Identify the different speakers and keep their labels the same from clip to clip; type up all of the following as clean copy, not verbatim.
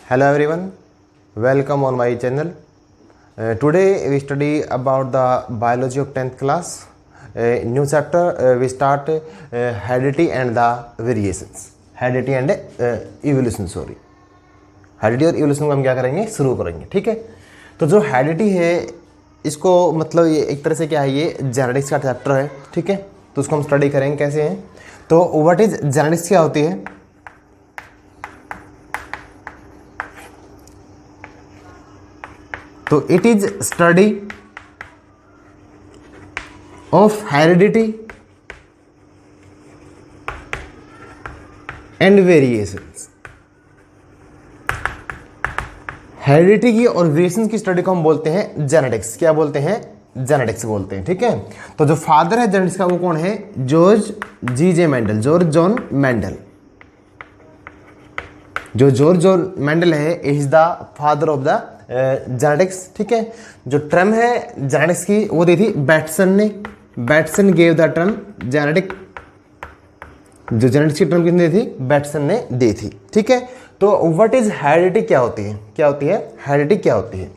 Speaker 1: Hello everyone, welcome on my channel. Today we study about the biology of 10th class. New chapter we start heredity and the variations. Heredity and evolution, sorry. Heredity और evolution को हम क्या करेंगे, शुरू करेंगे. ठीक है, तो जो हेरिडिटी है इसको मतलब ये एक तरह से क्या है, ये जेनेटिक्स का चैप्टर है. ठीक है, तो उसको हम स्टडी करेंगे कैसे हैं. तो व्हाट इज जेनेटिक्स, क्या होती है. तो it is study of heredity and variations. Heredity की और वेरिएशंस की स्टडी को हम बोलते हैं जेनेटिक्स. क्या बोलते हैं, जेनेटिक्स बोलते हैं. ठीक है, तो जो फादर है जेनेटिक्स का वो कौन है, George G.J. Mendel, George John Mendel. जो जॉर्ज जॉन मेंडल है is the father of the genetics. ठीक है, जो टर्म है जेनेटिक्स की वो दी थी बैटसन ने. Bateson gave the term genetic. जो जेनेटिक्स की टर्म किसने दी थी, बैटसन ने दी थी. ठीक है, तो व्हाट इज हेरिडिटी, क्या होती है, क्या होती है हेरिडिटी, क्या होती है.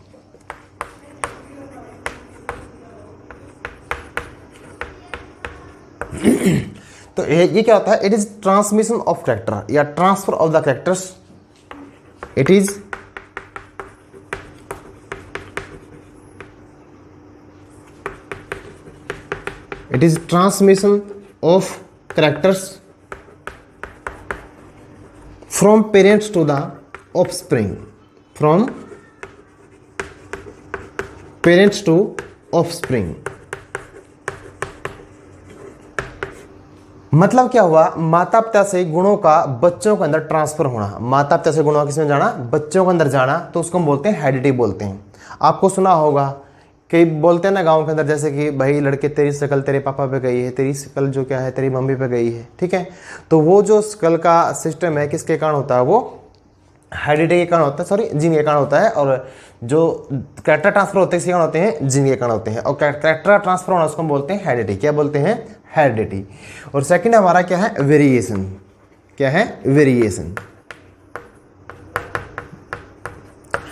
Speaker 1: तो ये क्या होता है, it is transmission of character या transfer of the characters. It is transmission of characters from parents to the offspring. From parents to offspring. मतलब क्या हुआ, माता पिता से गुणों का बच्चों के अंदर ट्रांसफर होना. माता पिता से गुणों का किसमें जाना, बच्चों के अंदर जाना, तो उसको हम बोलते हैं हेरिडिटी बोलते हैं. आपको सुना होगा कई बोलते हैं ना गांव के अंदर, जैसे कि भाई लड़के तेरी शक्ल तेरे पापा पे गई है, तेरी शक्ल जो क्या है तेरी मम्मी पे गई है. ठीक है, तो वो जो शक्ल का सिस्टम है किसके कारण होता है, वो हेरिडिटी के कारण होता है, सॉरी जीन के कारण होता है. और जो कैरेक्टर ट्रांसफर होते हैं किसके कारण होते हैं, जीन के कारण होते हैं. और कैरेक्टर ट्रांसफर होना उसको हम बोलते हैं हेरिडिटी. क्या बोलते हैं, हेरिडिटी. और सेकेंड हमारा क्या है, वेरिएशन. क्या है, वेरिएशन.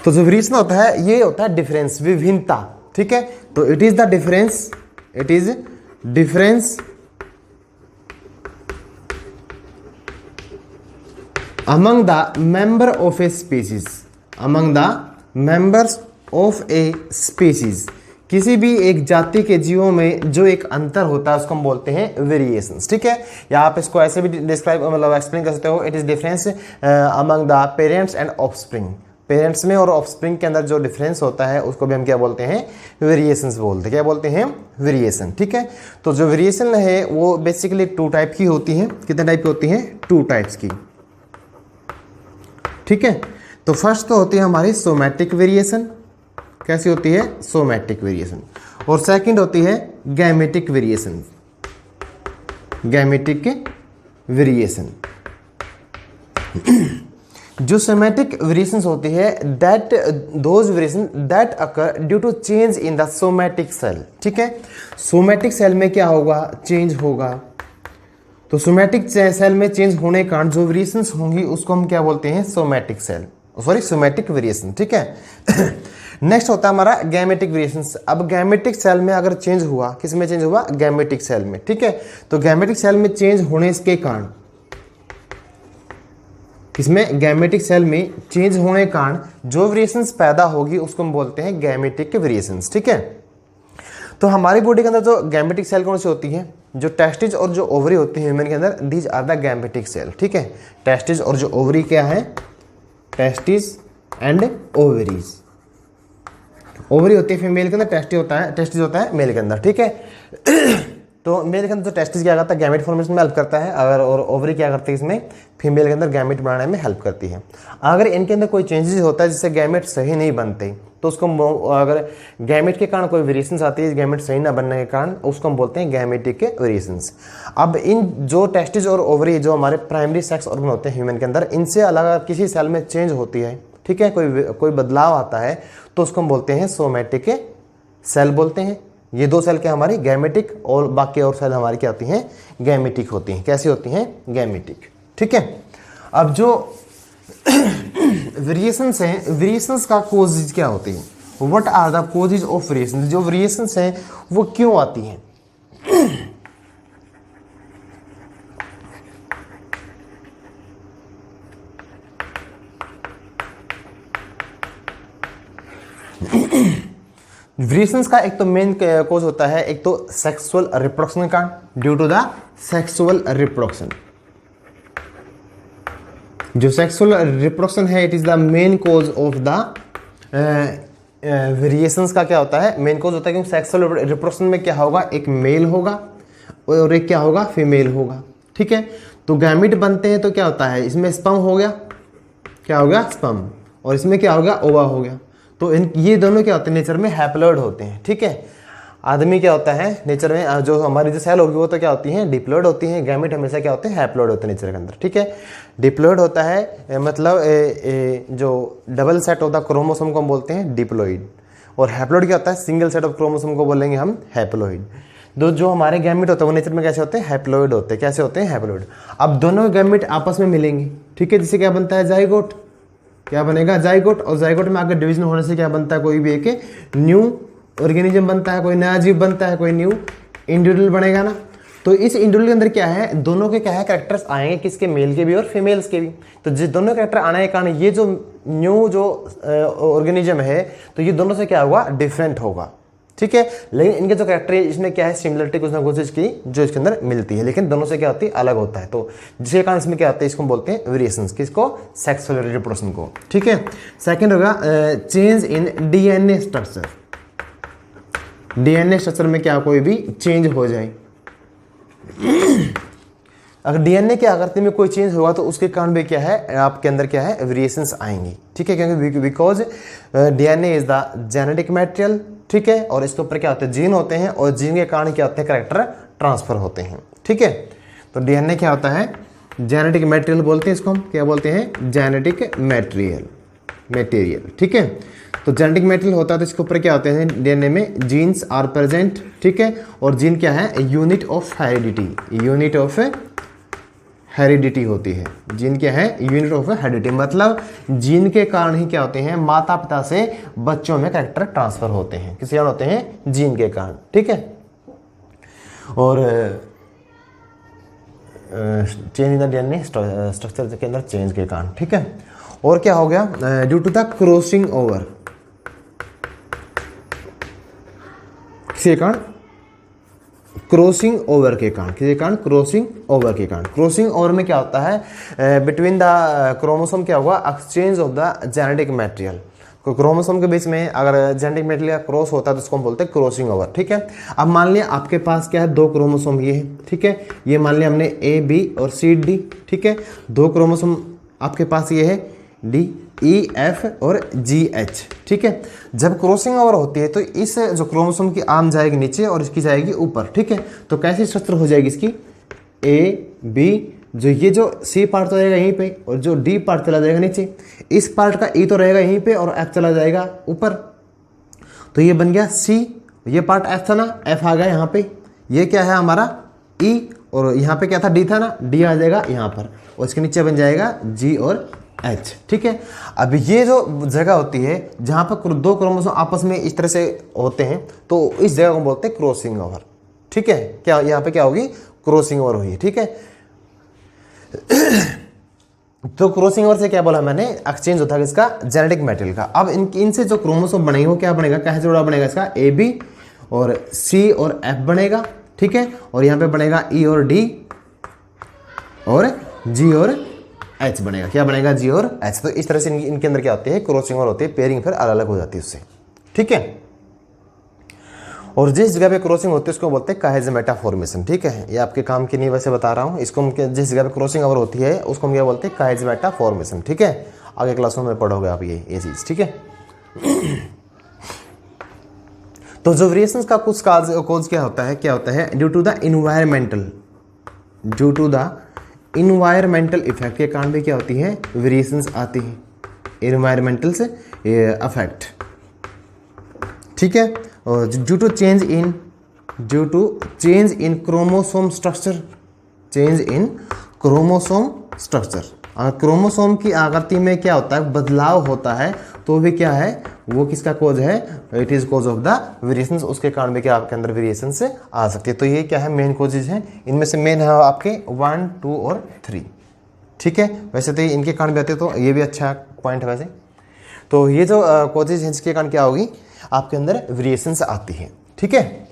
Speaker 1: तो जो वेरिएशन होता है ये होता है डिफरेंस, विभिन्नता. ठीक है, तो it is the difference, it is difference among the member of a species, among the members of a species. किसी भी एक जाति के जीवों में जो एक अंतर होता है उसको हम बोलते हैं वेरिएशंस. ठीक है, या आप इसको ऐसे भी डिस्क्राइब मतलब एक्सप्लेन कर सकते हो, it is difference among the parents and offspring. Parents में और ऑफस्प्रिंग के अंदर जो डिफरेंस होता है उसको भी हम क्या बोलते हैं, वेरिएशंस बोलते हैं. क्या बोलते हैं, वेरिएशन. ठीक है, तो जो वेरिएशन है वो बेसिकली 2 टाइप की होती है. कितने टाइप की होती हैं, 2 टाइप्स की. ठीक है, तो फर्स्ट तो होती है हमारी सोमैटिक वेरिएशन. कैसी होती है, सोमैटिक वेरिएशन. और सेकंड होती है गैमेटिक वेरिएशन. Gametic variation. जो सोमैटिक वेरिएशंस होती है that those variation that occur due to change in the somatic cell. ठीक है, सोमैटिक सेल में क्या होगा, चेंज होगा. तो सोमैटिक सेल में चेंज होने के कारण जो वेरिएशंस होंगी उसको हम क्या बोलते हैं, somatic cell, sorry somatic variation. ठीक है, नेक्स्ट होता है हमारा गैमेटिक वेरिएशंस. अब गैमेटिक सेल में अगर चेंज हुआ, किस में चेंज हुआ, गैमेटिक सेल में. ठीक है, तो गैमेटिक सेल में चेंज होने के कारण, किसमें, गैमेटिक सेल में चेंज होने के कारण जो वेरिएशंस पैदा होगी उसको हम बोलते हैं गैमेटिक वेरिएशंस. ठीक है, तो हमारी बॉडी के अंदर जो गैमेटिक सेल कौन सी होती है, जो टेस्टिस और जो ओवरी होती है ह्यूमन के अंदर, these are the gametic cell. ठीक है, टेस्टिस और जो ओवरी क्या है, टेस्टिस एंड ओवरीज. ओवरी होती है फीमेल के अंदर, टेस्टिस होता है मेल के अंदर. ठीक है, तो मेल के अंदर तो टेस्टिस क्या करता है, गैमेट फॉर्मेशन में हेल्प करता है. अगर और ओवरी क्या करती है, इसमें फीमेल के अंदर गैमेट बनाने में हेल्प करती है. अगर इनके अंदर कोई चेंजेस होता है जिससे गैमेट सही नहीं बनते तो उसको अगर गैमेट के कारण कोई वेरिएशंस आती है गैमेट सही ना बनने के कारण, उसको हम बोलते हैं गैमेटिक वेरिएशंस. अब इन जो टेस्टिस और ओवरी जो हमारे प्राइमरी सेक्स ऑर्गन होते हैं ह्यूमन के अंदर, इनसे अलग किसी सेल में चेंज होती है. ठीक है, कोई बदलाव आता है तो उसको हम बोलते हैं सोमैटिक सेल बोलते हैं. ये 2 सेल क्या हमारी गैमेटिक, और बाकी और सेल हमारी क्या होती हैं, गैमेटिक होती हैं. कैसी होती हैं, गैमेटिक. ठीक है, अब जो वेरिएशंस हैं, वेरिएशंस का कोजेज क्या होते हैं, what are the causes of variations, जो वेरिएशंस हैं वो क्यों आती हैं। वेरिएशंस का एक तो मेन कोज होता है, एक तो सेक्सुअल रिप्रोडक्शन का, due to the sexual reproduction. जो सेक्सुअल रिप्रोडक्शन है, it is the main cause of the variations का क्या होता है, मेन कोज होता है, क्योंकि सेक्सुअल रिप्रोडक्शन में क्या होगा, एक मेल होगा और एक क्या होगा, फीमेल होगा। ठीक है, तो गैमिट बनते हैं तो क्या होता है, इसमें स्पर्म हो गया, क्या हो गया, स्पर्म, और इसमें क्या हो गया, ओवा हो गया। तो ये दोनों क्या होते हैं, नेचर में हैप्लॉइड होते हैं। ठीक है, आदमी क्या होता है नेचर में, जो हमारी जो सेल होगी वो तो क्या होती हैं, डिप्लॉइड होती हैं। गैमेट हमेशा क्या होते हैं, हैप्लॉइड होते हैं नेचर के अंदर। ठीक है, डिप्लॉइड होता है मतलब जो डबल सेट होता है क्रोमोसोम को हम बोलते हैं डिप्लॉइड, और हैप्लॉइड क्या होता है, सिंगल सेट ऑफ क्रोमोसोम को बोलेंगे हम हैप्लॉइड। जो हमारे गैमेट होते हैं वो नेचर में कैसे होते हैं, हैप्लॉइड होते हैं। कैसे होते हैं, हैप्लॉइड। अब दोनों गैमेट आपस में मिलेंगे, ठीक है, जिससे क्या बनता है, जाइगोट। क्या बनेगा, जाइगोट। और जाइगोट में आगे डिवीजन होने से क्या बनता है, कोई भी एक न्यू ऑर्गेनिज्म बनता है, कोई नया जीव बनता है, कोई न्यू इंडिविजुअल बनेगा ना। तो इस इंडिविजुअल के अंदर क्या है, दोनों के क्या है, कैरेक्टर्स आएंगे, किसके, मेल के भी और फीमेल्स के भी। तो जिस दोनों कैरेक्टर आने के कारण ये जो न्यू जो ऑर्गेनिज्म है, तो ये दोनों से क्या होगा, डिफरेंट होगा। ठीक है, लेकिन इनके जो कैरेक्टर है इसमें क्या है, सिमिलरिटी कुछ ना कुछ इसकी जो इसके अंदर मिलती है, लेकिन दोनों से क्या होती है, अलग होता है। तो जिसके कारण इसमें क्या होता है, इसको बोलते हैं वेरिएशंस, किसको, सेक्सुअल रिप्रोडक्शन को। ठीक है, सेकंड होगा change in DNA structure. DNA structure में क्या कोई भी चेंज हो जाए, अगर डीएनए की आकृति में कोई चेंज होगा तो उसके कारण भी क्या है, आपके अंदर क्या है, वेरिएशंस आएंगी। ठीक है, क्योंकि because DNA is the genetic material. ठीक है, और इसके ऊपर क्या होते हैं, जीन होते हैं, और जीन के कारण क्या होते हैं, कैरेक्टर ट्रांसफर होते हैं। ठीक है, तो डीएनए क्या होता है, जेनेटिक मटेरियल बोलते हैं इसको, हम क्या बोलते हैं, जेनेटिक मटेरियल। ठीक है, तो जेनेटिक मटेरियल होता है तो इसके ऊपर क्या होते हैं, डीएनए में जीन्स आर प्रेजेंट। ठीक है, और जीन क्या है, unit of heredity, unit of heredity होती है। जीन क्या है, यूनिट ऑफ हेरिडिटी, मतलब जीन के कारण ही क्या होते हैं, माता पिता से बच्चों में कैरेक्टर ट्रांसफर होते हैं, किसी कारण होते हैं, जीन के कारण। ठीक है, और change in the DNA structure के अंदर चेंज के कारण। ठीक है, और क्या हो गया, due to the crossing over, किसी कारण, क्रॉसिंग ओवर के कारण, किसी कारण, क्रॉसिंग ओवर के कारण। क्रॉसिंग ओवर में क्या होता है, बिटवीन द क्रोमोसोम क्या होगा, exchange of the genetic material. Chromosome के बीच में अगर जेनेटिक मटेरियल क्रॉस होता है तो उसको हम बोलते हैं क्रॉसिंग ओवर। ठीक है, अब मान लिया आपके पास क्या है, दो क्रोमोसोम ये है। ठीक है, ये मान लिया हमने ए बी और सी डी। ठीक है, दो क्रोमोसोम आपके पास ये है, डी ई एफ और जी एच। ठीक है, जब क्रॉसिंग ओवर होती है तो इस जो क्रोमोसोम की आर्म जाएगी नीचे और इसकी जाएगी ऊपर। ठीक है, तो कैसी स्ट्रक्चर हो जाएगी इसकी, ए बी, जो ये जो सी पार्ट तो रहेगा यहीं पे और जो डी पार्ट चला जाएगा नीचे, इस पार्ट का ई तो रहेगा यहीं पे और एफ चला जाएगा ऊपर। तो ये बन गया सी, ये पार्ट एफ था ना, एफ आ गया यहाँ पे, ये क्या है हमारा ई, और यहाँ पे क्या था, डी था ना, डी आ जाएगा यहाँ पर, और इसके नीचे बन जाएगा जी और एच। ठीक है, अब ये जो जगह होती है जहाँ पर दो क्रोमोसोम आपस में इस तरह से होते हैं तो इस जगह को बोलते हैं क्रॉसिंग ओवर। ठीक है, क्या यहाँ पे क्या होगी, क्रॉसिंग ओवर हुई। ठीक है, तो क्रॉसिंग ओवर से क्या बोला मैंने, एक्सचेंज होता है इसका जेनेटिक मटेरियल का। अब इनसे जो क्रोमोसोम बनेंगे वो क्या बनेगा, कैसे जोड़ा बनेगा इसका, ए बी और सी और एफ बनेगा। ठीक है, और यहाँ पे बनेगा ई और डी और जी और एच बनेगा। क्या बनेगा, जी और एच। तो इस तरह से इनके अंदर क्या होते हैं, क्रॉसिंग ओवर होती है, पेयरिंग फिर अलग अलग हो जाती है उससे। ठीक है, और जिस जगह पे क्रॉसिंग होती है उसको बोलते हैं काइजेमेटा फॉर्मेशन। ठीक है, ये आपके काम की नहीं वैसे बता रहा हूँ, इसको हम जिस जगह पे क्रॉसिंग ओवर होती है उसको हम क्या बोलते हैं, काइजेमेटा फॉर्मेशन। ठीक है, आगे क्लासों में पढ़ोगे आप ये चीज़। ठीक है, तो जो वेरिएशंस का कुछ कॉज क्या होता है, due to the environmental effect के कारण भी क्या होती है, वेरिएशंस आती है, इन्वायरमेंटल से अफेक्ट। ठीक है, और due to change in chromosome structure, अगर क्रोमोसोम की आकृति में क्या होता है, बदलाव होता है, तो भी क्या है, वो किसका कॉज है, it is cause of the variations, उसके कारण भी क्या आपके अंदर वेरिएशंस आ सकती है। तो ये क्या है, मेन कॉजेज हैं, इनमें से मेन है आपके 1, 2 और 3, ठीक है। वैसे तो इनके कारण भी आते हैं, तो ये भी अच्छा पॉइंट है वैसे। तो ये जो कॉजेज हैं जिसके कारण क्या होगी, आपके अंदर वेरिएशंस आती है, ठीक है।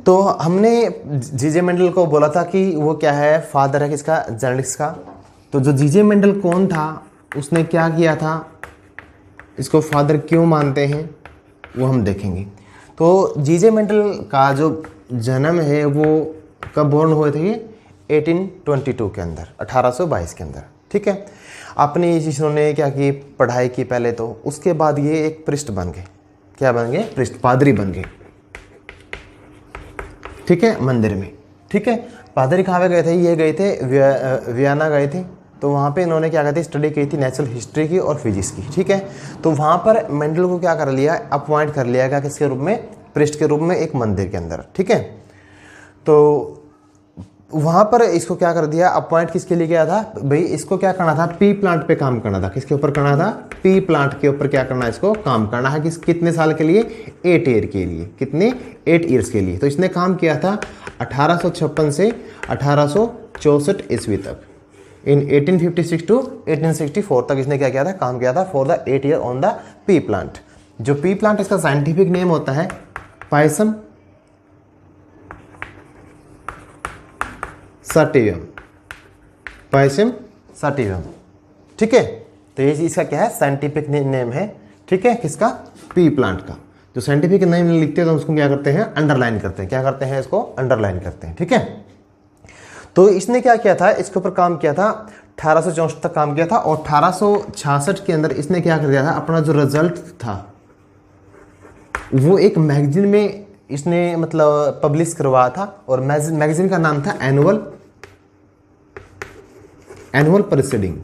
Speaker 1: तो हमने जीजे मेंडल को बोला था कि वो क्या है, फादर है किसका, जेनेटिक्स का। तो जो जीजे मेंडल कौन था, उसने क्या किया था, इसको फादर क्यों मानते हैं, वो हम देखेंगे। तो जीजे मेंडल का जो जन्म है वो कब बोर्न हुए थे, 1822 के अंदर, 1822 के अंदर, ठीक है। अपने इन्होंने क्या की, पढ़ाई की पहले, तो उसके बाद ये एक प्रिस्ट बन गए, क्या बन गए, प्रिस्ट, पादरी बन गए, ठीक है, मंदिर में, ठीक है। पादरी कहाँ पे गए थे, ये गए थे वियना गए थे। तो वहाँ पे इन्होंने क्या कहते हैं, स्टडी की थी नेचुरल हिस्ट्री की और फिजिक्स की, ठीक है। तो वहाँ पर मेंडल को क्या कर लिया, अपॉइंट कर लिया गया किसके रूप में, प्रिस्ट के रूप में, एक मंदिर के अंदर, ठीक है। तो वहाँ पर इसको क्या कर दिया, अपॉइंट किसके लिए किया था भाई, इसको क्या करना था, पी प्लांट पे काम करना था। किसके ऊपर करना था, पी प्लांट के ऊपर क्या करना है, इसको काम करना है। कितने साल के लिए, 8 ईयर के लिए, कितने, 8 ईयर्स के लिए। तो इसने काम किया था 1856 से 1864 ईस्वी तक, इन 1856 टू 1864 तक इसने क्या किया था, काम किया था for the 8 year on the P plant. जो पी प्लांट, इसका साइंटिफिक नेम होता है पायसम सटिवम, पायसम सटिवम, ठीक है। तो ये इसका क्या है, साइंटिफिक नेम है, ठीक है, किसका, पी प्लांट का। जो साइंटिफिक नेम लिखते हैं तो उसको क्या करते हैं, अंडरलाइन करते हैं, क्या करते हैं, इसको अंडरलाइन करते हैं, ठीक है। तो इसने क्या किया था, इसके ऊपर काम किया था, 1864 तक काम किया था, और 1866 के अंदर इसने क्या कर दिया था, अपना जो रिजल्ट था वो एक मैगजीन में इसने मतलब पब्लिश करवाया था, और मैगजीन का नाम था एनुअल प्रोसीडिंग,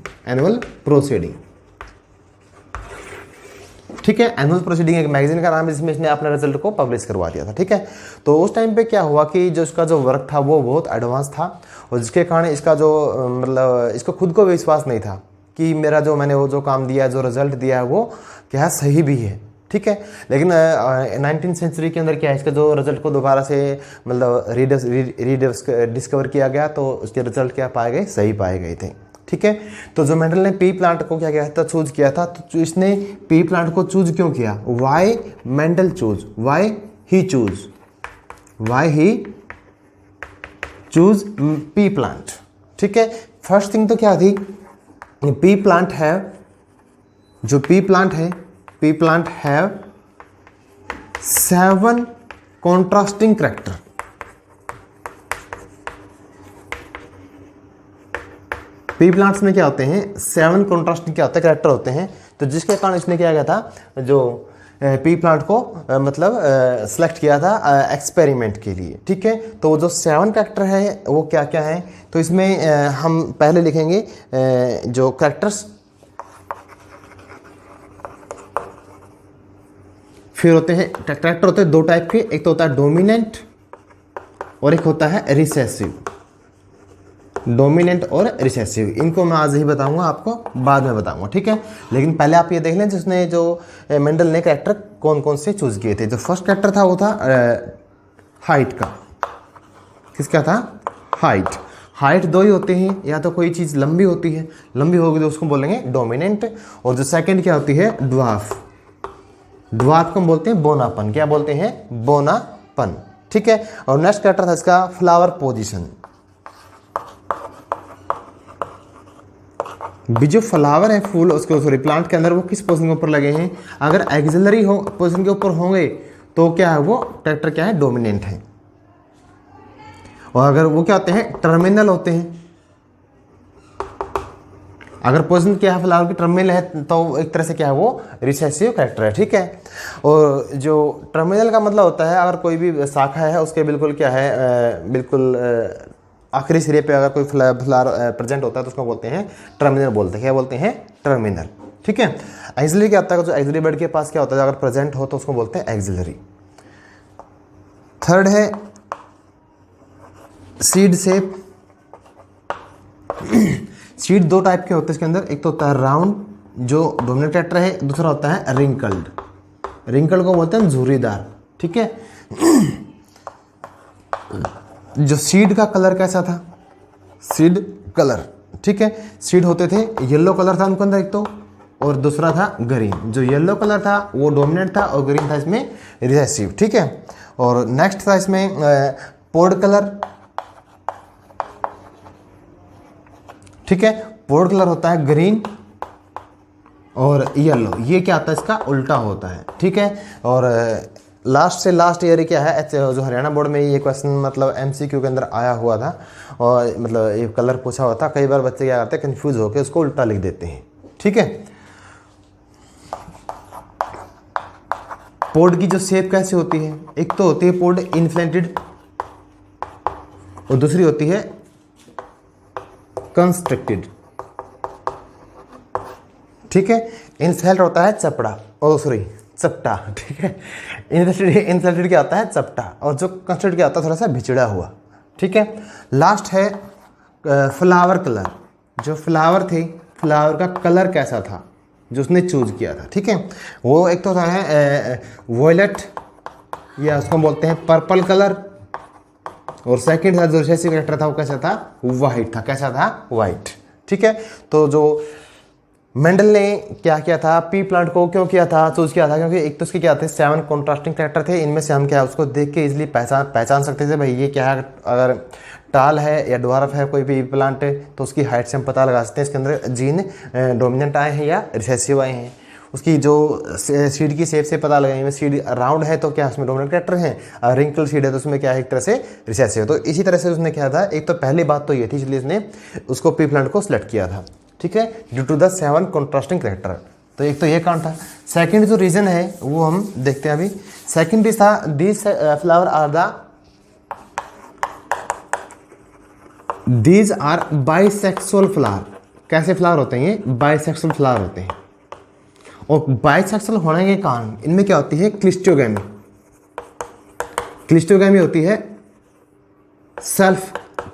Speaker 1: ठीक है। एनुअल प्रोसीडिंग एक मैगजीन का नाम है जिसमें इसने अपने रिजल्ट को पब्लिश करवा दिया था, ठीक है। तो उस टाइम पे क्या हुआ कि जो इसका जो वर्क था वो बहुत एडवांस था, और जिसके कारण इसका जो मतलब इसको खुद को विश्वास नहीं था कि मेरा जो मैंने वो जो काम दिया है, जो रिजल्ट दिया है वो क्या है, सही भी है, ठीक है। लेकिन 19वीं सेंचुरी के अंदर क्या है, इसका जो रिजल्ट को दोबारा से मतलब डिस्कवर किया गया, तो उसके रिजल्ट क्या पाए गए, सही पाए गए थे, ठीक है। तो जो मेंडल ने पी प्लांट को क्या किया था, चूज किया था। तो इसने पी प्लांट को चूज क्यों किया, why Mendel choose, why he choose pea plant, ठीक है। फर्स्ट थिंग तो क्या थी, pea plant have 7 contrasting character. Pea plants में क्या होते हैं, 7 कॉन्ट्रास्टिंग क्या होता है, कैरेक्टर होते हैं। तो जिसके कारण इसने क्या किया था, जो पी प्लांट को मतलब सेलेक्ट किया था एक्सपेरिमेंट के लिए, ठीक है। तो जो 7 कैरेक्टर है वो क्या क्या है, तो इसमें हम पहले लिखेंगे जो कैरेक्टर्स, फिर होते हैं कैरेक्टर, होते हैं 2 टाइप के, एक तो होता है डोमिनेंट और एक होता है रिसेसिव। डोमिनेंट और रिसेसिव, इनको मैं आज ही बताऊंगा, आपको बाद में बताऊंगा, ठीक है। लेकिन पहले आप ये देख लें जिसने जो मेंडल ने कैरेक्टर कौन कौन से चूज किए थे। जो फर्स्ट कैरेक्टर था वो था हाइट का। किसका था, हाइट 2 ही होते हैं, या तो कोई चीज़ लंबी होती है, लंबी होगी तो उसको बोलेंगे डोमिनेंट। और जो सेकंड क्या होती है, ड्वार्फ को हम बोलते हैं बोनापन, क्या बोलते हैं, बोनापन, ठीक है। और नेक्स्ट कैरेक्टर था इसका फ्लावर पोजीशन। भी जो फ्लावर है, फूल, उसको सॉरी प्लांट के अंदर, वो किस पोजीशन के ऊपर लगे हैं, अगर एक्सिलरी हो पोजीशन के ऊपर होंगे तो क्या है, वो कैरेक्टर क्या है, डोमिनेंट है। और अगर वो क्या होते हैं, टर्मिनल होते हैं। अगर पोजीशन क्या है फ्लावर की, टर्मिनल है, तो एक तरह से क्या है, वो रिसेसिव कैरेक्टर है, ठीक है। और जो टर्मिनल का मतलब होता है, अगर कोई भी शाखा है उसके बिल्कुल क्या है, बिल्कुल आखिरी सिरे पे अगर कोई फ्लावर प्रेजेंट होता है तो उसको बोलते हैं टर्मिनल, बोलते हैं, क्या बोलते हैं, टर्मिनल, ठीक है। एक्सिलरी क्या होता है, जो एक्सिलरी बर्ड के पास क्या होता है, अगर प्रेजेंट हो तो उसको बोलते हैं एक्सिलरी। थर्ड है सीड शेप। सीड दो टाइप के होते हैं इसके अंदर, एक तो होता है राउंड जो डोमिनेंट कैरेक्टर है, दूसरा होता है रिंकल्ड। रिंकल्ड को बोलते हैं झुर्रीदार, ठीक है। जो सीड का कलर कैसा था, सीड कलर, ठीक है। सीड होते थे, येलो कलर था उनके अंदर एक तो, और दूसरा था ग्रीन। जो येलो कलर था वो डोमिनेंट था और ग्रीन था इसमें रिसेसिव, ठीक है। और नेक्स्ट था इसमें पोड कलर, ठीक है। पोड कलर होता है ग्रीन और येलो, ये क्या आता है इसका उल्टा होता है, ठीक है। और लास्ट से लास्ट ईयर क्या है, जो हरियाणा बोर्ड में ये क्वेश्चन मतलब एमसीक्यू के अंदर आया हुआ था, और मतलब ये कलर पूछा हुआ था। कई बार बच्चे क्या करते हैं, कंफ्यूज होकर उसको उल्टा लिख देते हैं, ठीक है। पोड की जो शेप कैसे होती है, एक तो होती है पोड इन्फ्लेटेड और दूसरी होती है कंस्ट्रक्टेड, ठीक है। इन्फ्लेट होता है चपड़ा, और सॉरी चपटा, ठीक है। इन्फ्लेटेड क्या होता है चपटा, और जो कंस्ट्रक्टेड क्या होता है थोड़ा सा भिचड़ा हुआ, ठीक है। लास्ट है फ्लावर कलर। जो फ्लावर थे, फ्लावर का कलर कैसा था जो उसने चूज किया था, ठीक है। वो एक तो होता है वॉयलेट, या उसको बोलते हैं पर्पल कलर, और सेकंड था जो रिसेसिव कैरेक्टर था वो कैसा था, वाइट था। कैसा था, वाइट, ठीक है। तो जो मेंडल ने क्या किया था, पी प्लांट को क्यों किया था, चूज किया था, क्योंकि एक तो उसके क्या थे 7 कॉन्ट्रास्टिंग कैरेक्टर थे। इनमें से हम क्या उसको देख के इजीली पहचान सकते थे भाई ये क्या है। अगर टाल है या ड्वार्फ है कोई भी प्लांट है तो उसकी हाइट से हम पता लगा सकते हैं इसके अंदर जीन डोमिनेंट आए हैं या रिसेसिव आए हैं। उसकी जो सीड की शेप से पता लगाएंगे, सीड राउंड है तो क्या उसमें डोमिनेंट कैरेक्टर है, और रिंकल सीड है तो उसमें क्या है एक तरह से रिसेसिव है। तो इसी तरह से उसने क्या था, एक तो पहली बात तो ये थी इसलिए उसने उसको पी प्लांट को सिलेक्ट किया था, ठीक है, due to the 7 contrasting character. तो एक तो ये कारण था। सेकंड जो रीजन है वो हम देखते हैं अभी। सेकंड था these flower are bisexual flower. कैसे फ्लावर होते हैं ये, बाइसेक्सुअल फ्लावर होते हैं। और बाइसेक्सुअल होने के कारण इनमें क्या होती है, क्लिस्टोगैमी। क्लिस्टोगैमी होती है सेल्फ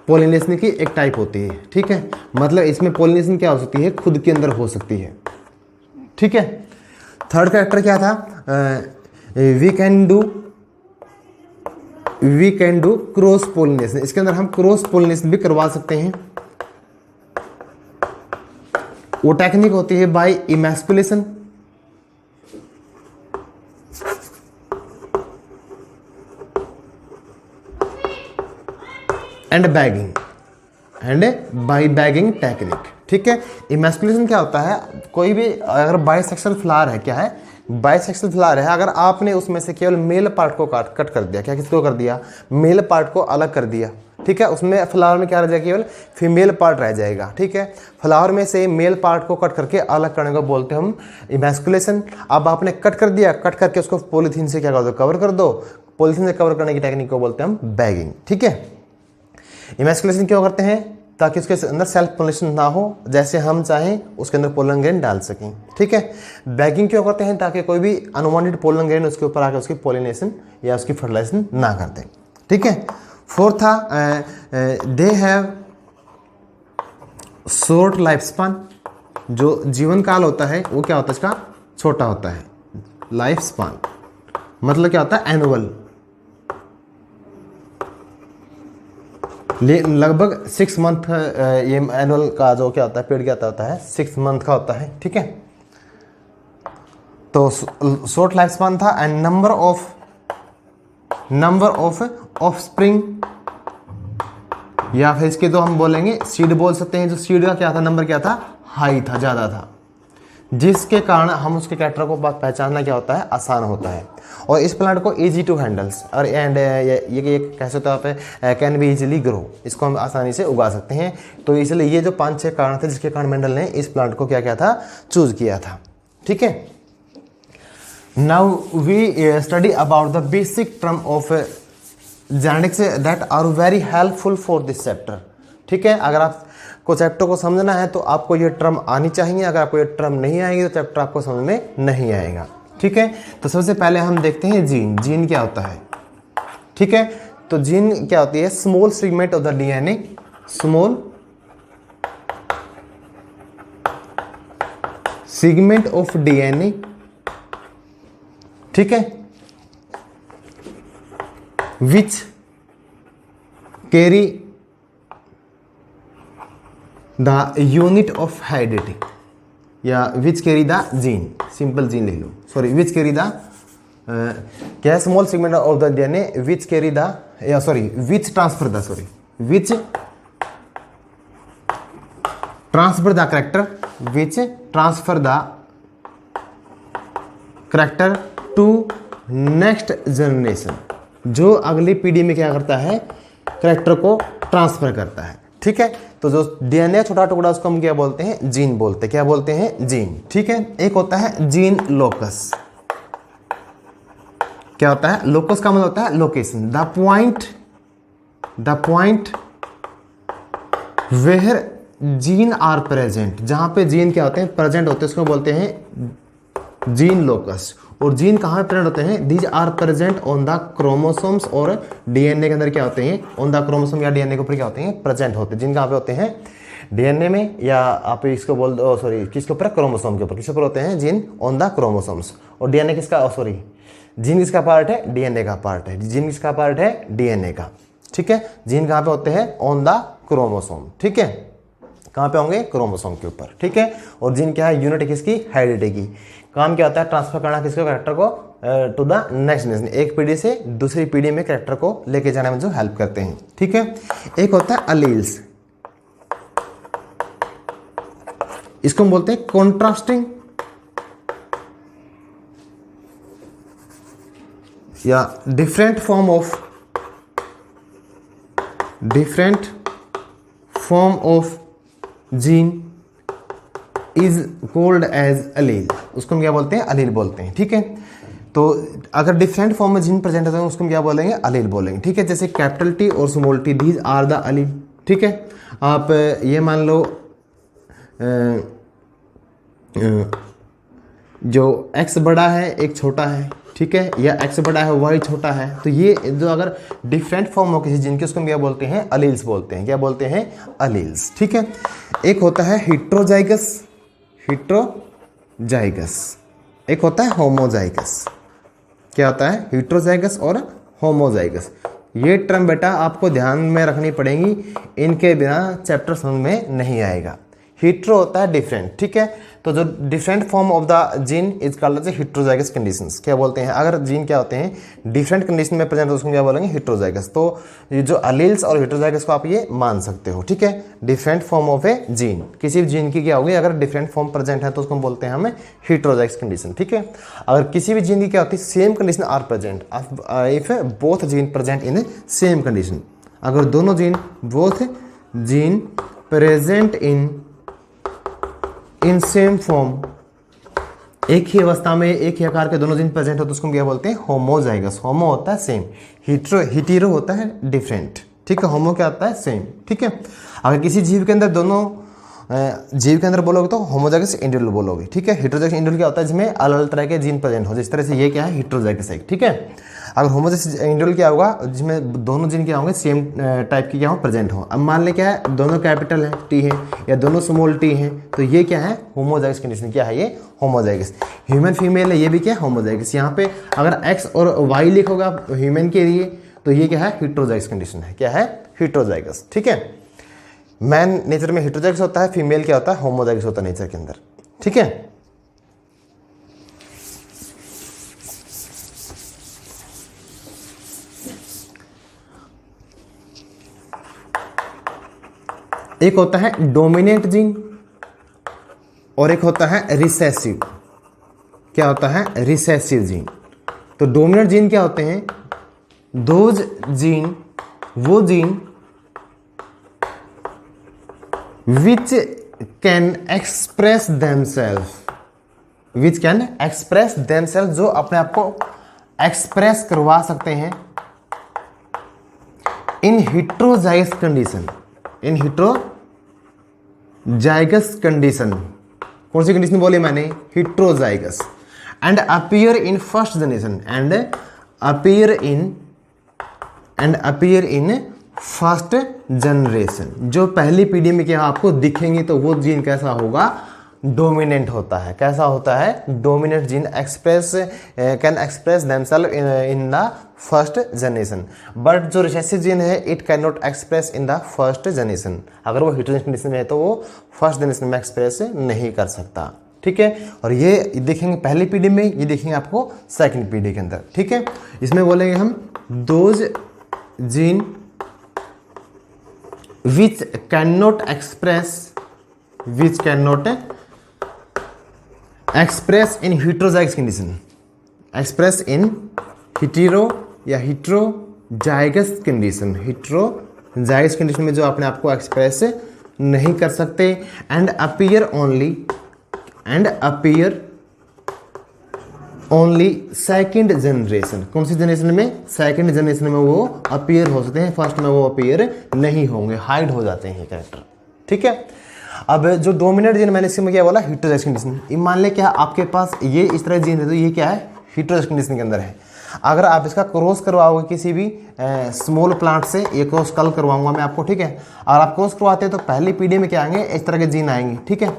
Speaker 1: पोलिनेशन की एक टाइप होती है, ठीक है। मतलब इसमें पोलिनेशन क्या हो सकती है, खुद के अंदर हो सकती है, ठीक है। थर्ड कैरेक्टर क्या था, we can do cross pollination. इसके अंदर हम क्रॉस पोलिनेशन भी करवा सकते हैं। वो टेक्निक होती है by emasculation, and bagging, and by bagging technique, ठीक है। इमैस्कुलेशन क्या होता है, कोई भी अगर बाइसेक्सुअल फ्लावर है, क्या है बाइसेक्सुअल फ्लावर है, अगर आपने उसमें से केवल मेल पार्ट को कट कर दिया, क्या किसको कर दिया, मेल पार्ट को अलग कर दिया, ठीक है। उसमें फ्लावर में क्या रह जाएगा, केवल फीमेल पार्ट रह जाएगा, ठीक है। फ्लावर में से मेल पार्ट को कट करके अलग करने को बोलते हैं हम इमैस्कुलेशन। अब आपने कट कर दिया, कट करके उसको पॉलीथीन से क्या कर दो, कवर कर दो। पॉलीथीन से कवर करने की टेक्निक को बोलते हैं हम बैगिंग, ठीक है। इमैस्कुलेशन क्यों करते हैं, ताकि उसके अंदर सेल्फ पोलिनेशन ना हो, जैसे हम चाहें उसके अंदर पोलन ग्रेन डाल सकें, ठीक है। बैगिंग क्यों करते हैं, ताकि कोई भी अनवांटेड पोलन ग्रेन उसके ऊपर आकर उसकी पोलिनेशन या उसकी फर्टिलाइजेशन ना कर दे, ठीक है। फोर्थ था they have short life span. जो जीवन काल होता है वो क्या होता है, इसका छोटा होता है। लाइफ स्पान मतलब क्या होता है, एनुअल, लगभग 6 मंथ। ये एनुअल का जो क्या होता है, पेड़ क्या होता है 6 मंथ का होता है, ठीक है। तो शॉर्ट लाइफ स्पान था। एंड नंबर ऑफ ऑफस्प्रिंग, या फिर इसके तो हम बोलेंगे सीड बोल सकते हैं। जो सीड का क्या था, नंबर क्या था, हाई था, ज़्यादा था, जिसके कारण हम उसके कैरेक्टर को पहचानना क्या होता है, आसान होता है। और इस प्लांट को इजी टू हैंडल्स, और एंड ये कैसे होता है, कैन बी इजीली ग्रो, इसको हम आसानी से उगा सकते हैं। तो इसलिए ये जो 5-6 कारण थे जिसके कारण मेंडल ने इस प्लांट को क्या किया था, चूज किया था, ठीक है। Now we study about the basic term of genetics that are very helpful for this chapter, ठीक है। अगर आपको चैप्टर को समझना है तो आपको ये टर्म आनी चाहिए। अगर आपको ये टर्म नहीं आएगी तो चैप्टर आपको समझ में नहीं आएगा, ठीक है। तो सबसे पहले हम देखते हैं जीन। जीन क्या होता है, ठीक है। तो जीन क्या होती है, small segment of the DNA, small segment of DNA, ठीक है, which carry the unit of heredity, या which carry the gene, simple gene लिख लो, सॉरी विच कैरी द क्या है, small segment of the DNA which carry the, या sorry which transfer the, sorry which transfer the character, which transfer the character to next generation, जो अगली पीढ़ी में क्या करता है, करेक्टर को ट्रांसफर करता है, ठीक है। तो जो डीएनए छोटा टुकड़ा उसको हम क्या बोलते हैं, जीन बोलते हैं, क्या बोलते हैं, जीन, ठीक है। एक होता है जीन लोकस, क्या होता है, लोकस का मतलब होता है location, the point where gene are present, जहां पे जीन क्या होते हैं, प्रेजेंट होते हैं, उसको बोलते हैं जीन लोकस। और जीन कहाँ पे प्रेजेंट होते हैं, these are present on the chromosomes, और डीएनए के अंदर क्या होते हैं, ऑन द क्रोमोसोम या डीएनए के ऊपर क्या होते हैं, प्रेजेंट होते हैं। जीन कहाँ पे होते हैं, डीएनए में, या आप इसको बोल दो, सॉरी किसके ऊपर, क्रोमोसोम के ऊपर, किसके ऊपर होते हैं, जीन ऑन द क्रोमोसोम्स। और डीएनए किसका, सॉरी जीन किसका पार्ट है, डीएनए का पार्ट है, जीन किसका पार्ट है, डीएनए का, ठीक है। जीन कहाँ पे होते हैं, ऑन द क्रोमोसोम, ठीक है, कहाँ पे होंगे, क्रोमोसोम के ऊपर, ठीक है। और जीन क्या है, यूनिट किसकी, हेरिडिटी की, काम क्या होता है, ट्रांसफर करना किसको, कैरेक्टर को टू द नेक्स्ट जनरेशन, एक पीढ़ी से दूसरी पीढ़ी में कैरेक्टर को लेके जाने में जो हेल्प करते हैं, ठीक है। एक होता है अलील्स, इसको हम बोलते हैं कॉन्ट्रास्टिंग या different form of gene is called as allele, उसको हम क्या बोलते हैं, अलील बोलते हैं, ठीक है। तो अगर डिफरेंट फॉर्म में जीन प्रेजेंट होता है उसको हम क्या बोलेंगे, अलील बोलेंगे, ठीक है। जैसे कैपिटल टी और small T, these are the allele, ठीक है। आप ये मान लो जो x बड़ा है एक छोटा है, ठीक है, या x बड़ा है y छोटा है, तो ये जो अगर डिफरेंट फॉर्म हो किसी जीन के, उसको हम क्या बोलते हैं, अलील्स बोलते हैं, क्या बोलते हैं, अलील्स, ठीक है। एक होता है हिट्रोजाइगस, एक होता है होमोजाइगस, क्या होता है, हिट्रोजाइगस और होमोजाइगस। ये टर्म बेटा आपको ध्यान में रखनी पड़ेगी, इनके बिना चैप्टर समझ में नहीं आएगा। हिट्रो होता है डिफरेंट, ठीक है। तो जो different form of the gene is called as heterozygous conditions, क्या बोलते हैं, अगर जीन क्या होते हैं, डिफरेंट कंडीशन में प्रेजेंट, उसको क्या बोलेंगे, हिट्रोजाइगस। तो ये जो अलील्स और हिट्रोजाइगस को आप ये मान सकते हो, ठीक है। Different form of A gene, किसी भी जीन की क्या होगी, अगर डिफरेंट फॉर्म प्रेजेंट है तो उसको बोलते हैं हमें हिट्रोजाइगस कंडीशन, ठीक है। अगर किसी भी जीन की क्या होती है, same condition are present, if both gene present in same condition, अगर दोनों gene, both gene present in same form, एक ही अवस्था में एक ही आकार के दोनों जीन प्रेजेंट हो तो उसको क्या बोलते हैं, होमोजाइगस। होमो होता है सेम, हिटेरो होता है डिफरेंट, ठीक है। होमो क्या होता है, सेम, ठीक है। अगर किसी जीव के अंदर दोनों जीव के अंदर बोलोगे तो होमोजाइगस इंडिविजुअल बोलोगे, ठीक है। हिट्रोजाइगस इंडिविजुअल क्या होता है, जिसमें अलग अलग तरह के जीन प्रेजेंट हो, जिस तरह से ये क्या है, हिट्रोजाइगस है, ठीक है। अगर होमोजाइगस इंडिविजुअल क्या होगा, जिसमें दोनों जीन क्या होंगे, सेम टाइप की क्या हो, प्रेजेंट हो। अब मान ले क्या है, दोनों कैपिटल है टी है, या दोनों स्मॉल टी है, तो ये क्या है, होमोजाइगस कंडीशन, क्या है ये, होमोजाइगस। ह्यूमन फीमेल है, ये भी क्या है, होमोजाइगस। यहाँ पे अगर एक्स और वाई लिखोगा ह्यूमन के लिए तो ये क्या है, हिट्रोजाइगस कंडीशन है, क्या है, हिट्रोजाइगस, ठीक है। मैन नेचर में हिट्रोजाइगस होता है, फीमेल क्या होता है, होमोजाइगस होता है नेचर के अंदर, ठीक है। एक होता है डोमिनेंट जीन और एक होता है रिसेसिव, क्या होता है, रिसेसिव जीन। तो डोमिनेंट जीन क्या होते हैं, दोज जीन, वो gene which can express themselves, जो अपने आप को एक्सप्रेस करवा सकते हैं इन हिट्रोजाइगस कंडीशन, कौन सी कंडीशन बोली मैंने, heterozygous, and appear in first generation, and appear in first generation. जो पहली पीढ़ी में क्या आपको दिखेंगे तो वो जीन कैसा होगा, डोमिनेंट होता है। कैसा होता है, dominant gene express can express themself in the first generation, but जो रिसेसिव जीन है it can not express in the first generation. अगर वो हेटेरोजेनियस कंडीशन में है तो वो फर्स्ट जनरेशन में एक्सप्रेस नहीं कर सकता। ठीक है, और ये देखेंगे पहली पीढ़ी में, ये देखेंगे आपको सेकंड पीढ़ी के अंदर। ठीक है, इसमें बोलेंगे हम those gene which can not express in heterozygous condition, express in hetero या हेटेरोजाइगस कंडीशन, हेटेरोजाइगस कंडीशन में जो अपने आप को एक्सप्रेस नहीं कर सकते। And appear only second generation. कौन सी जनरेशन में, सेकंड जनरेशन में वो अपीयर हो सकते हैं, फर्स्ट में वो अपीयर नहीं होंगे, हाइड हो जाते हैं कैरेक्टर। ठीक है, अब जो डोमिनेंट जीन मैंने इसमें क्या बोला, हेटेरोजाइगस कंडीशन। ये मान ले क्या आपके पास ये इस तरह जीन है तो ये क्या है, हेटेरोजाइगस कंडीशन के अंदर है। अगर आप इसका क्रॉस करवाओगे किसी भी स्मॉल प्लांट से, ये क्रॉस कल करवाऊंगा मैं आपको। ठीक है, और आप क्रॉस करवाते हैं तो पहली पीढ़ी में क्या आएंगे, इस तरह के जीन आएंगे। ठीक है,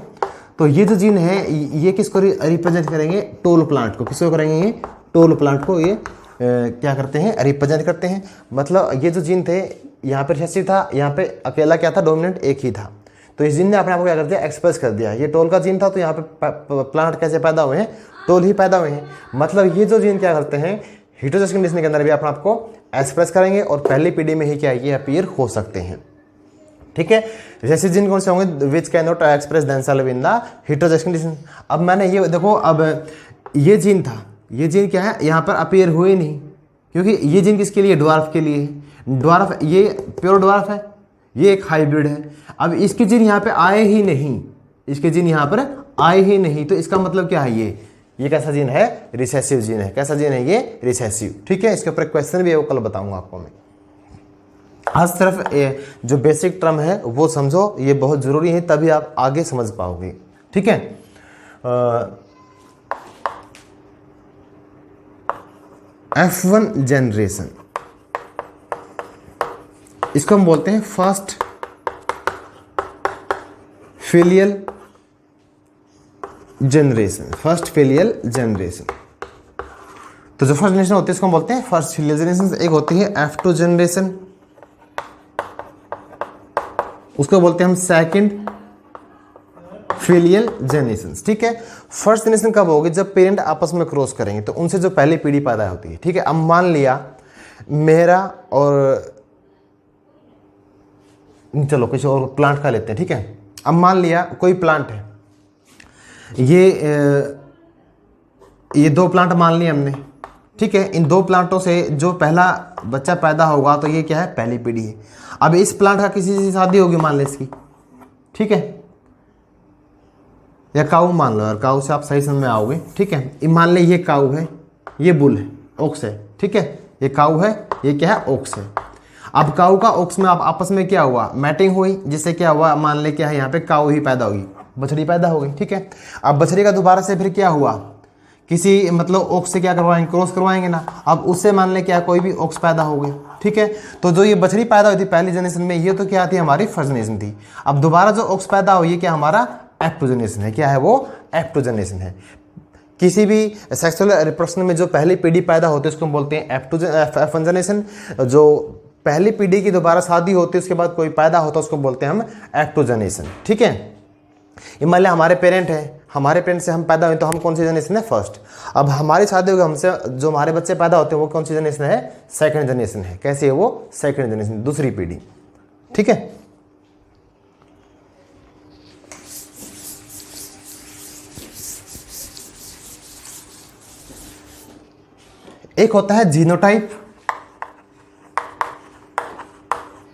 Speaker 1: तो ये जो जीन है ये किसको रिप्रेजेंट करेंगे, टोल प्लांट को। किसको करेंगे, ये टोल प्लांट को ये क्या करते हैं, रिप्रेजेंट करते हैं। मतलब ये जो जीन थे यहाँ पे रिसेसिव था, यहाँ पे अकेला क्या था, डोमिनेंट एक ही था। तो इस जीन ने अपने आप को क्या कर दिया, एक्सप्रेस कर दिया। ये टोल का जीन था तो यहाँ पे प्लांट कैसे पैदा हुए हैं, टोल ही पैदा हुए हैं। मतलब ये जो जीन क्या करते हैं, हेटेरोजाइगस कंडीशन के अंदर भी अपने आप को एक्सप्रेस करेंगे और पहली पीढ़ी में ही क्या ये अपीयर हो सकते हैं। ठीक है, जैसे जीन कौन से होंगे, which can not express themself in the heterozygous condition. अब मैंने ये देखो, अब ये जीन था, ये जीन क्या है, यहाँ पर अपीयर हुए नहीं, क्योंकि ये जीन किसके लिए, ड्वार्फ के लिए। ड्वार्फ ये प्योर ड्वार्फ है, ये एक हाइब्रिड है। अब इसके जीन यहाँ पे आए ही नहीं, इसके जीन यहाँ पर आए ही नहीं, तो इसका मतलब क्या है, ये कैसा जीन है, रिसेसिव जीन है। कैसा जीन है, ये रिसेसिव। ठीक है, इसके ऊपर क्वेश्चन भी है, वो कल बताऊंगा आपको मैं। आज सिर्फ जो बेसिक टर्म है वो समझो, ये बहुत जरूरी है, तभी आप आगे समझ पाओगे। ठीक है, F1 जनरेशन, इसको हम बोलते हैं first filial generation. First filial generation, तो जो फर्स्ट जनरेशन होती है इसको हम बोलते हैं फर्स्ट फिलियल जनरेशन। एक होती है F2 जनरेशन, उसको बोलते हैं हम सेकंड फिलियल जनरेशन। ठीक है, फर्स्ट जनरेशन कब होगी, जब पेरेंट आपस में क्रॉस करेंगे तो उनसे जो पहली पीढ़ी पैदा होती है। ठीक है, अब मान लिया मेरा और चलो किसी और प्लांट का लेते हैं। ठीक है, अब मान लिया कोई प्लांट है, ये दो प्लांट मान लिए हमने। ठीक है, इन दो प्लांटों से जो पहला बच्चा पैदा होगा तो ये क्या है, पहली पीढ़ी है। अब इस प्लांट का किसी से शादी होगी मान ले इसकी। ठीक है, या काऊ मान लो यार, काऊ से आप सही समझ में आओगे। ठीक है, मान ले ये काऊ है, ये बुल है, ओक्स है। ठीक है, ये काऊ है, ये क्या है, ओक्स है। अब काऊ का ओक्स में आप आपस में क्या हुआ, मैटिंग हुई, जिससे क्या हुआ, मान ले क्या है, यहाँ पे काऊ ही पैदा होगी, बछड़ी पैदा हो गई। ठीक है, अब बछड़ी का दोबारा से फिर क्या हुआ, किसी मतलब ओक्स से क्या करवाएंगे, क्रॉस करवाएंगे ना। अब उससे मान ले क्या कोई भी ओक्स पैदा हो गई। ठीक है, तो जो ये बछड़ी पैदा हुई थी पहली जनरेशन में, ये तो क्या थी, हमारी फर्स्ट जनरेशन थी। अब दोबारा जो ओक्स पैदा हुई, ये क्या हमारा F2 जनरेशन है। क्या है वो, F2 जनरेशन है। किसी भी सेक्सुअल रिप्रोडक्शन में जो पहली पीढ़ी पैदा होती है उसको हम बोलते हैं F1 जनरेशन। जो पहली पीढ़ी की दोबारा शादी होती है उसके बाद कोई पैदा होता है उसको बोलते हैं हम F2 जनरेशन। ठीक है, ये मान लिया हमारे पेरेंट है, हमारे पेरेंट से हम पैदा हुए तो हम कौन सी जनरेशन है, फर्स्ट। अब हमारी शादी होगी, हमसे जो हमारे बच्चे पैदा होते हैं वो कौन सी जनरेशन है, सेकंड जनरेशन है। कैसी है वो, सेकंड जनरेशन, दूसरी पीढ़ी। ठीक है, एक होता है जीनोटाइप,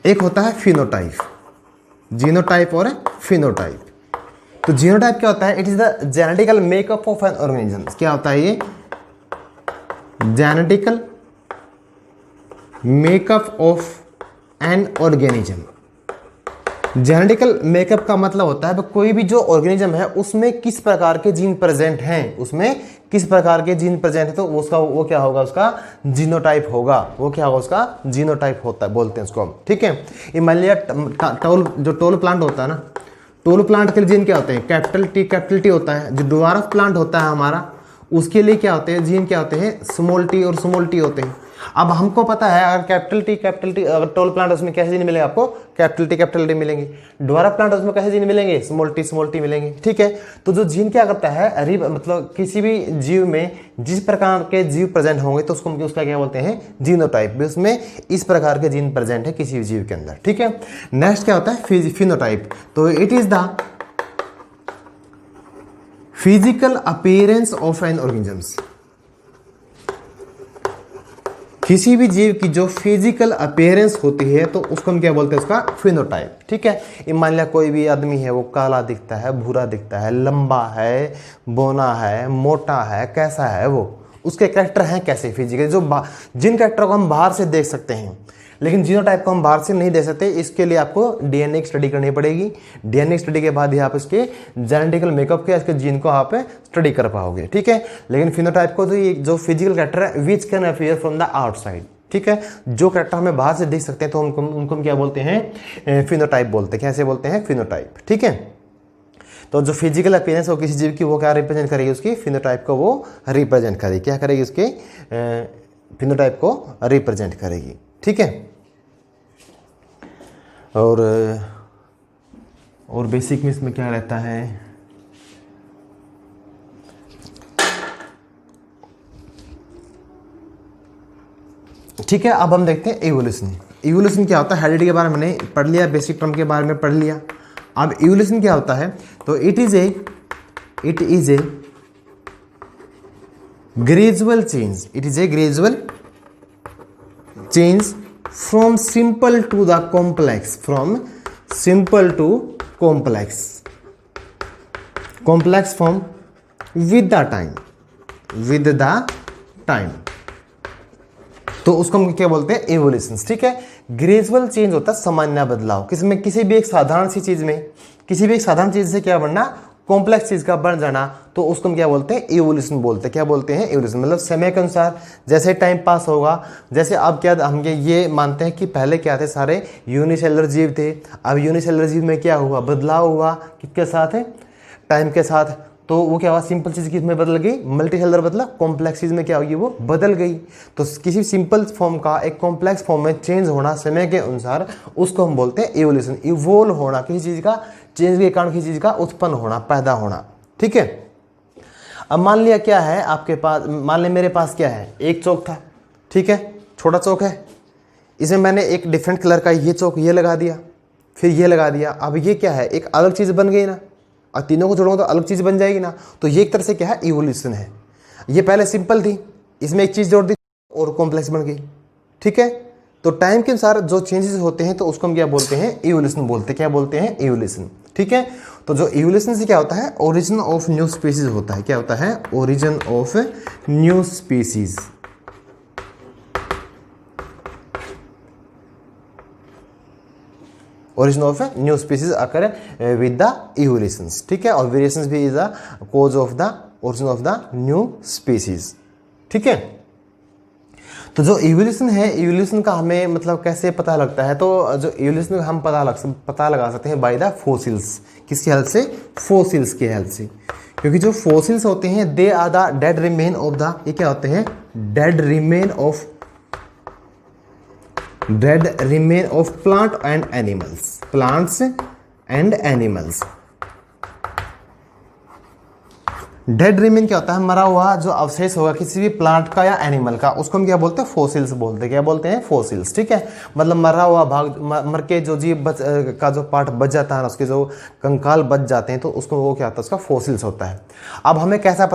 Speaker 1: एक होता है फिनोटाइप। जीनोटाइप और फिनोटाइप। तो जीनोटाइप क्या होता है, it is the genetical makeup of an organism. क्या होता है ये, genetical makeup of an organism. Genetical makeup का मतलब होता है कोई भी जो ऑर्गेनिज्म है उसमें किस प्रकार के जीन प्रेजेंट हैं, उसमें किस प्रकार के जीन प्रेजेंट है तो उसका वो क्या होगा, उसका जीनोटाइप होगा। वो क्या होगा, उसका जीनोटाइप होता है, बोलते हैं उसको हम, ठीक है। ये मान लिया जो टोल प्लांट होता है ना, टोल प्लांट के लिए जीन क्या होते हैं, कैपिटल टी होता है। जो ड्वार्फ प्लांट होता है हमारा, उसके लिए क्या होते हैं जीन, क्या होते हैं, स्मॉल टी और स्मॉल टी होते हैं। अब हमको पता है अगर कैपिटल टी अगर टोल प्लांट उसमें कैसे जीन मिलेंगे आपको, कैपिटल टी मिलेंगे। ड्वार्फ प्लांट उसमें कैसे जीन मिलेंगे, स्मॉल टी मिलेंगे, ठीक है। तो जो जीन क्या करता है, मतलब किसी भी जीव में जिस प्रकार के जीव प्रेजेंट होंगे तो उसका क्या बोलते हैं, जीनोटाइप। भी उसमें इस प्रकार के जीन प्रेजेंट है किसी भी जीव के अंदर, ठीक है। नेक्स्ट क्या होता है, फिनोटाइप। तो it is the physical appearance of N organisms. किसी भी जीव की जो फिजिकल अपीयरेंस होती है तो उसको हम क्या बोलते हैं, उसका फिनोटाइप, ठीक है। मान लिया कोई भी आदमी है, वो काला दिखता है, भूरा दिखता है, लंबा है, बोना है, मोटा है, कैसा है वो, उसके कैरेक्टर हैं कैसे फिजिकल, जिन कैरेक्टर को हम बाहर से देख सकते हैं लेकिन जीनोटाइप को हम बाहर से नहीं दे सकते। इसके लिए आपको डीएनए की स्टडी करनी पड़ेगी। डीएनए स्टडी के बाद ही आप इसके जेनेटिकल मेकअप के इसके जीन को आप स्टडी कर पाओगे, ठीक है। लेकिन फिनोटाइप को तो ये जो फिजिकल कैरेक्टर है which can appear from the outside, ठीक है। जो कैरेक्टर हमें बाहर से देख सकते हैं तो उनको हम क्या बोलते हैं, फिनोटाइप बोलते हैं। कैसे बोलते हैं, फिनोटाइप, ठीक है। तो जो फिजिकल अपीयरेंस हो किसी जीव की, वो क्या रिप्रेजेंट करेगी, उसकी फिनोटाइप को वो रिप्रेजेंट करेगी। क्या करेगी, उसके फिनोटाइप को रिप्रेजेंट करेगी, ठीक है। और बेसिक में इसमें क्या रहता है, ठीक है। अब हम देखते हैं इवोल्यूशन। इवोल्यूशन क्या होता है, हेरिडिटी के बारे में मैंने पढ़ लिया, बेसिक टर्म के बारे में पढ़ लिया। अब इवोल्यूशन क्या होता है, तो it is a gradual change. It is a gradual change from simple to the complex, from simple to complex form with the time, तो उसको हम क्या बोलते हैं, एवोल्यूशन, ठीक है। ग्रेजुअल चेंज होता है सामान्य बदलाव, किसी भी एक साधारण सी चीज में, किसी भी एक साधारण चीज से क्या बनना, कॉम्प्लेक्स चीज का बन जाना, तो उसको हम क्या बोलते हैं, इवोल्यूशन बोलते हैं। क्या बोलते हैं, इवोल्यूशन। मतलब समय के अनुसार जैसे टाइम पास होगा, जैसे अब क्या हम ये मानते हैं कि पहले क्या थे, सारे यूनिसेलुलर जीव थे। अब यूनिसेलुलर जीव में क्या हुआ, बदलाव हुआ, किसके साथ है, टाइम के साथ। तो वो क्या हुआ, सिंपल चीज किस में बदल गई, मल्टीसेलुलर बदला, कॉम्प्लेक्स चीज में क्या होगी, वो बदल गई। तो किसी सिंपल फॉर्म का एक कॉम्प्लेक्स फॉर्म में चेंज होना समय के अनुसार, उसको हम बोलते हैं इवोल्यूशन। इवोल्व होना, किसी चीज का चेंज के कारण किसी चीज का उत्पन्न होना, पैदा होना, ठीक है। अब मान लिया क्या है आपके पास, मान लिया मेरे पास क्या है, एक चौक था, ठीक है, छोटा चौक है। इसमें मैंने एक डिफरेंट कलर का ये चौक ये लगा दिया, फिर ये लगा दिया। अब ये क्या है, एक अलग चीज बन गई ना। और तीनों को जोड़ूंगा तो अलग चीज बन जाएगी ना। तो ये एक तरह से क्या है, इवोल्यूशन है। ये पहले सिंपल थी, इसमें एक चीज जोड़ दी और कॉम्प्लेक्स बन गई, ठीक है। तो टाइम के अनुसार जो चेंजेस होते हैं तो उसको हम क्या बोलते हैं, इवोल्यूशन बोलते हैं। क्या बोलते हैं, इवोल्यूशन, ठीक है। तो जो इवोल्यूशन से क्या होता है, ओरिजिन ऑफ न्यू स्पीसीज होता है। क्या होता है, origin of new species. Origin of new species occur with the evolutions, ठीक है। और वेरिएशंस भी is the cause of the origin of the new species, ठीक है। तो जो इवोल्यूशन है, इवोल्यूशन का हमें मतलब कैसे पता लगता है, तो जो इवोल्यूशन का हम पता लगा सकते हैं बाय द फोसिल्स। किसकी हेल्प से, फोसिल्स की हेल्प से। क्योंकि जो फोसिल्स होते हैं they are the dead remain of the, ये क्या होते हैं, dead remain of plant and animals, plants and animals. Dead remain क्या होता है, मरा हुआ जो अवशेष होगा किसी भी प्लांट का या एनिमल का, उसको हम क्या बोलते हैं, फोसिल्स बोलते हैं। क्या बोलते हैं, फोसिल्स, ठीक है। मतलब मरा हुआ भाग, मर के जो जीव का जो पार्ट बच जाता है, उसके जो कंकाल बच जाते हैं, तो उसको वो क्या होता है, उसका फोसिल्स होता है। अब हमें कैसे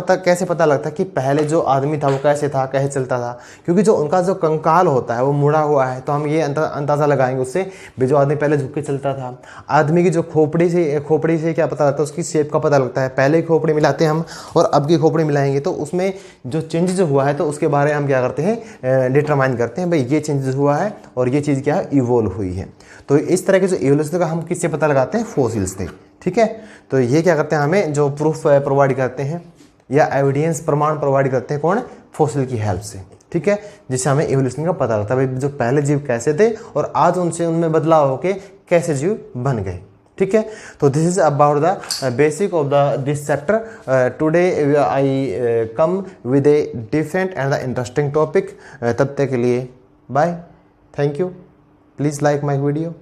Speaker 1: पता लगता है कि पहले जो आदमी था वो कैसे था, कैसे चलता था। क्योंकि जो उनका जो कंकाल होता है वो मुड़ा हुआ है, तो हम ये अंदाजा लगाएंगे उससे भी, जो आदमी पहले झुक के चलता था। आदमी की जो खोपड़ी से क्या पता लगता है, उसकी शेप का पता लगता है। पहले खोपड़ी मिलाते हैं हम और अब की खोपड़ी मिलाएंगे तो उसमें जो चेंजेस हुआ है तो उसके बारे में हम क्या करते हैं, डिटरमाइन करते हैं, भाई ये चेंजेस हुआ है और ये चीज़ क्या है, इवोल्व हुई है। तो इस तरह के जो इवोल्यूशन का हम किससे पता लगाते हैं, फोसिल्स से, ठीक है। तो ये क्या करते हैं, हमें जो प्रूफ प्रोवाइड करते हैं या एविडेंस प्रमाण प्रोवाइड करते हैं कौन, फॉसिल की हेल्प से, ठीक है, जिससे हमें इवोल्यूशन का पता लगता है भाई जो पहले जीव कैसे थे और आज उनसे उनमें बदलाव होके कैसे जीव बन गए, ठीक है। तो this is about the basic of the this chapter. Today I come with a different and the interesting topic. तब तक के लिए bye, thank you, please like my video.